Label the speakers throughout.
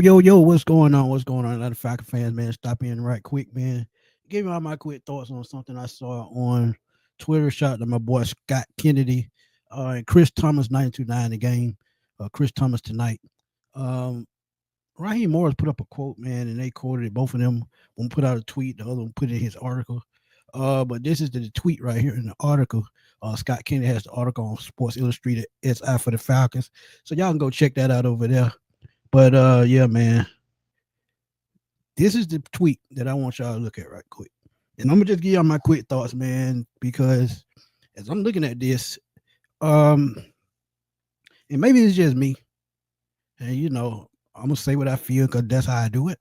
Speaker 1: Yo, what's going on? What's going on? A lot of Falcon fans, man. Stop in right quick, man. Give me all my quick thoughts on something I saw on Twitter. Shout out to my boy Scott Kennedy and Chris Thomas, 929 the game. Chris Thomas tonight. Um, Raheem Morris put up a quote, man, and they quoted it. Both of them. One put out a tweet, the other one put it in his article. But this is the tweet right here in the article. Scott Kennedy has the article on Sports Illustrated SI for the Falcons. So y'all can go check that out over there. But yeah, man, this is the tweet that I want y'all to look at right quick. And I'm gonna just give y'all my quick thoughts, man, because as I'm looking at this, um, and maybe it's just me, and I'm gonna say what I feel because that's how I do it.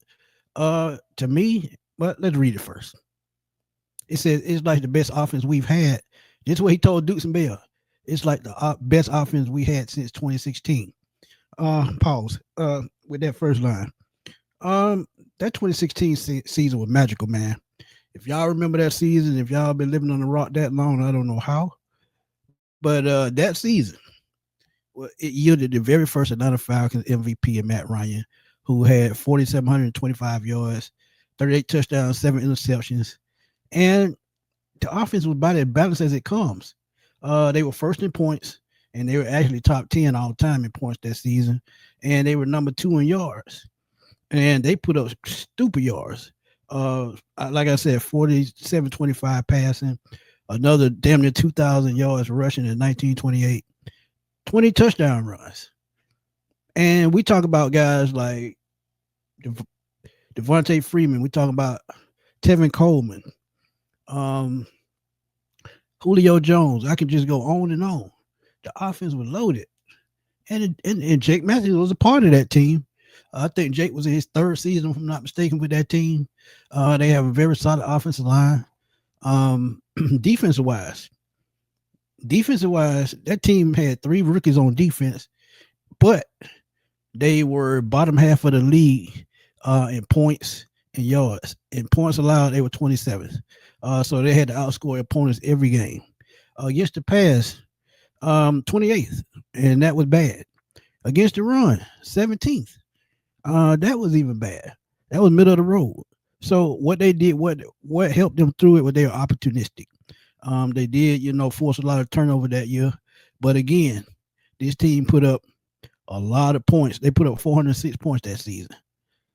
Speaker 1: To me, but let's read it first. It says it's like the best offense we've had. This is what he told Dukes and Bell. It's like the best offense we had since 2016. Pause. With that first line. Um, that 2016 season was magical, man. If y'all remember that season, if y'all been living on the rock that long, I don't know how, but that season, well, it yielded the very first Atlanta Falcons MVP in Matt Ryan, who had 4,725 yards, 38 touchdowns, 7 interceptions, and the offense was about as balanced as it comes. They were first in points, and they were actually top 10 all time in points that season, and they were number 2 in yards, and they put up stupid yards. Like I said, 47-25 passing, another damn near 2,000 yards rushing in 1928, 20 touchdown runs. And we talk about guys like Devontae Freeman. We talk about Tevin Coleman, um, Julio Jones. I could just go on and on. The offense was loaded. And Jake Matthews was a part of that team. I think Jake was in his third season, if I'm not mistaken, with that team. They have a very solid offensive line. Um, defensive wise, that team had 3 rookies on defense, but they were bottom half of the league in points and yards. In points allowed, they were 27th. So they had to outscore opponents every game. Against the pass, 28th, and that was bad. Against the run, 17th. That was even bad. That was middle of the road. So what they did, what helped them through it, was they were opportunistic. They did, force a lot of turnover that year. But again, this team put up a lot of points. They put up 406 points that season.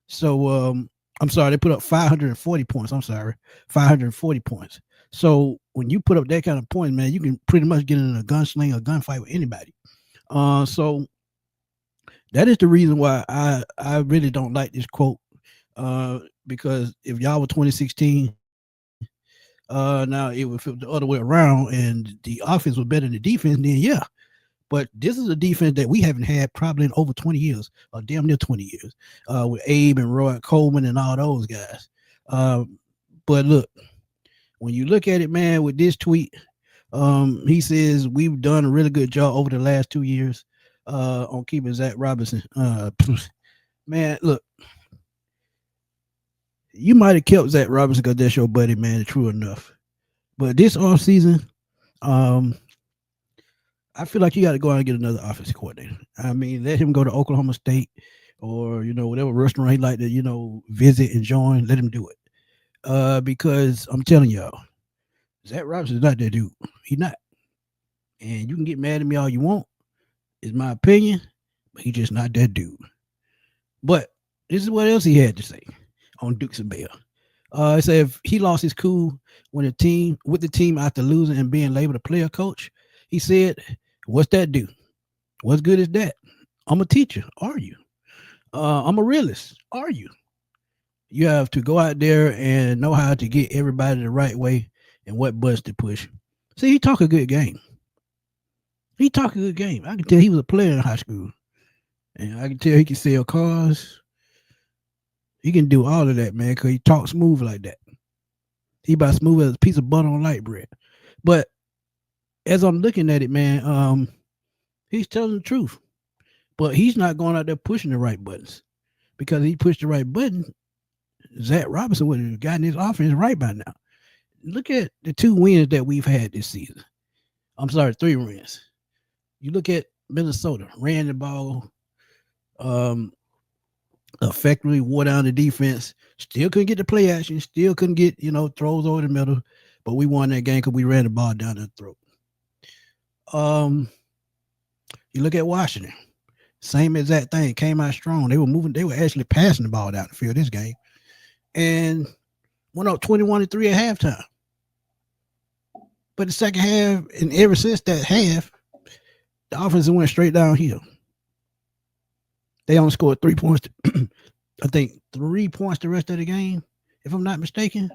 Speaker 1: So I'm sorry, they put up 540 points. I'm sorry, 540 points. So when you put up that kind of points, man, you can pretty much get in a gunsling or gunfight with anybody. So that is the reason why I really don't like this quote. Because if y'all were 2016, now it would flip the other way around, and the offense was better than the defense. Then yeah, but this is a defense that we haven't had probably in over 20 years, or damn near 20 years, with Abe and Roy Coleman and all those guys. But look, when you look at it, man, with this tweet, he says we've done a really good job over the last 2 years on keeping Zach Robinson. Man, look, you might have kept Zach Robinson because that's your buddy, man. True enough. But this offseason, um, I feel like you got to go out and get another offensive coordinator. I mean, let him go to Oklahoma State or, whatever restaurant he like to, visit and join. Let him do it. Because I'm telling y'all, Zach Robinson is not that dude. He's not. And you can get mad at me all you want. It's my opinion, but he's just not that dude. But this is what else he had to say on Dukes and Bell. He said if he lost his cool when with the team after losing and being labeled a player coach, he said, "What's that do? What's good is that? I'm a teacher. Are you? I'm a realist. Are you? You have to go out there and know how to get everybody the right way and what buttons to push." See, he talk a good game. He talk a good game. I can tell he was a player in high school, and I can tell he can sell cars. He can do all of that, man, because he talks smooth like that. He about smooth as a piece of butter on light bread. But as I'm looking at it, man, he's telling the truth. But he's not going out there pushing the right buttons. Because if he pushed the right button, Zach Robinson would have gotten his offense right by now. Look at the 2 wins that we've had this season. I'm sorry, 3 wins. You look at Minnesota, ran the ball, effectively wore down the defense. Still couldn't get the play action. Still couldn't get throws over the middle. But we won that game because we ran the ball down their throat. Um, you look at Washington. Same exact thing. Came out strong. They were moving. They were actually passing the ball down the field this game, and went up 21-3 at halftime. But the second half, and ever since that half, the offense went straight downhill. They only scored 3 points. I think 3 points the rest of the game, if I'm not mistaken.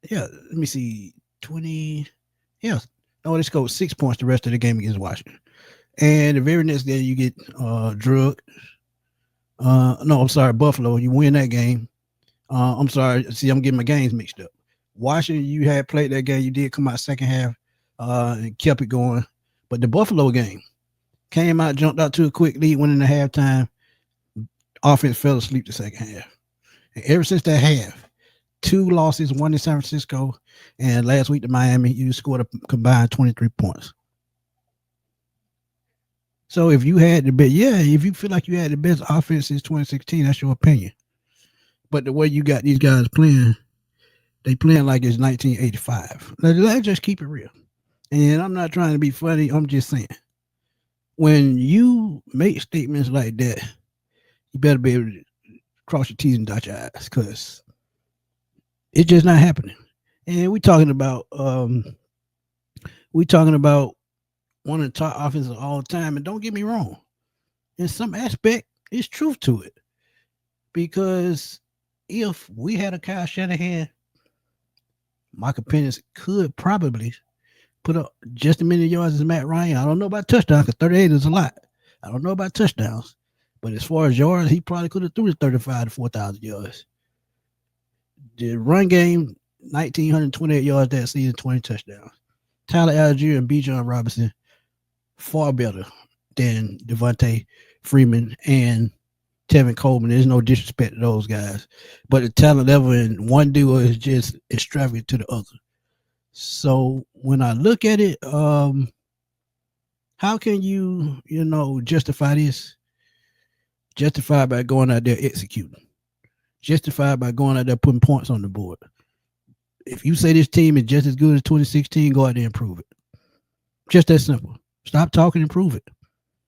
Speaker 1: Yeah, let me see. 20. Yeah. No, they scored 6 points the rest of the game against Washington. And the very next day, you get drug. No, I'm sorry, Buffalo. You win that game. I'm sorry. See, I'm getting my games mixed up. Washington, you had played that game. You did come out second half and kept it going. But the Buffalo game came out, jumped out to a quick lead, went into halftime. Offense fell asleep the second half. And ever since that half, 2 losses, one in San Francisco, and last week to Miami, you scored a combined 23 points. So if you had the best, if you feel like you had the best offense since 2016, that's your opinion. But the way you got these guys playing, they playing like it's 1985. Let's just keep it real. And I'm not trying to be funny. I'm just saying, when you make statements like that, you better be able to cross your T's and dot your I's, because it's just not happening. And we're talking about one of the top offenses of all time. And don't get me wrong, in some aspect, it's truth to it. Because if we had a Kyle Shanahan, Michael Penix could probably put up just as many yards as Matt Ryan. I don't know about touchdowns, because 38 is a lot. I don't know about touchdowns. But as far as yards, he probably could have threw the 35 to 4,000 yards. The run game, 1,928 yards that season, 20 touchdowns. Tyler Algier and Bijan Robinson, far better than Devontae Freeman and Tevin Coleman. There's no disrespect to those guys. But the talent level in one duo is just extravagant to the other. So when I look at it, how can you justify this? Justified by going out there executing. Justified by going out there putting points on the board. If you say this team is just as good as 2016, go out there and prove it. Just that simple. Stop talking and prove it.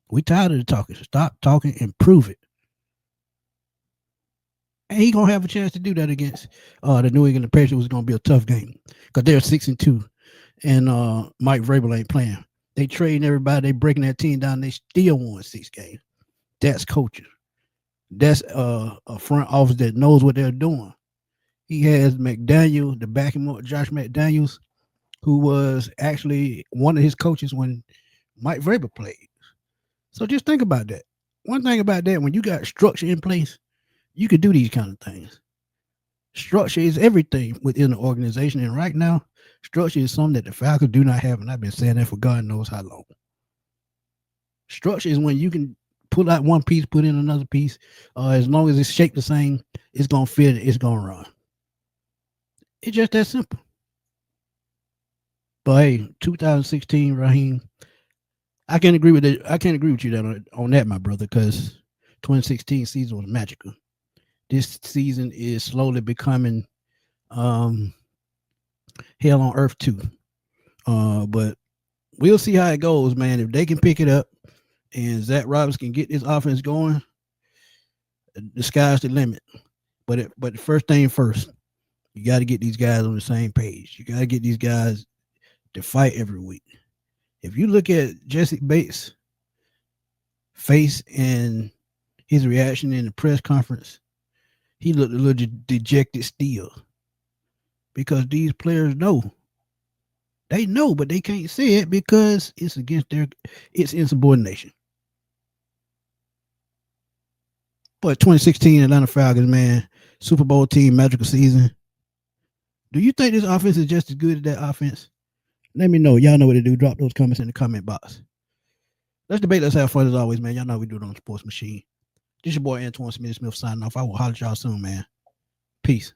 Speaker 1: We tired of the talking. Stop talking and prove it. And he gonna have a chance to do that against the New England Patriots. Was gonna be a tough game because they're 6-2, and Mike Vrabel ain't playing. They trading everybody. They breaking that team down. They still won 6 games. That's coaching. That's a front office that knows what they're doing. He has McDaniel to back him up. Josh McDaniels, who was actually one of his coaches when Mike Vrabel played. So just think about that. One thing about that, when you got structure in place, you can do these kind of things. Structure is everything within the organization. And right now, structure is something that the Falcons do not have. And I've been saying that for God knows how long. Structure is when you can pull out one piece, put in another piece. As long as it's shaped the same, it's going to fit, it's going to run. It's just that simple. But hey, 2016, Raheem, I can't agree with it. I can't agree with you on that, my brother, because 2016 season was magical. This season is slowly becoming hell on earth too. But we'll see how it goes, man. If they can pick it up and Zach Roberts can get this offense going, the sky's the limit. But the first thing first, you got to get these guys on the same page. You got to get these guys to fight every week. If you look at Jesse Bates' face and his reaction in the press conference, he looked a little dejected still, because these players know. They know, but they can't say it because it's against it's insubordination. But 2016 Atlanta Falcons, man, Super Bowl team, magical season. Do you think this offense is just as good as that offense? Let me know. Y'all know what to do. Drop those comments in the comment box. Let's debate. Let's have fun as always, man. Y'all know we do it on the Sports Machine. This your boy Antoine Smith signing off. I will holler at y'all soon, man. Peace.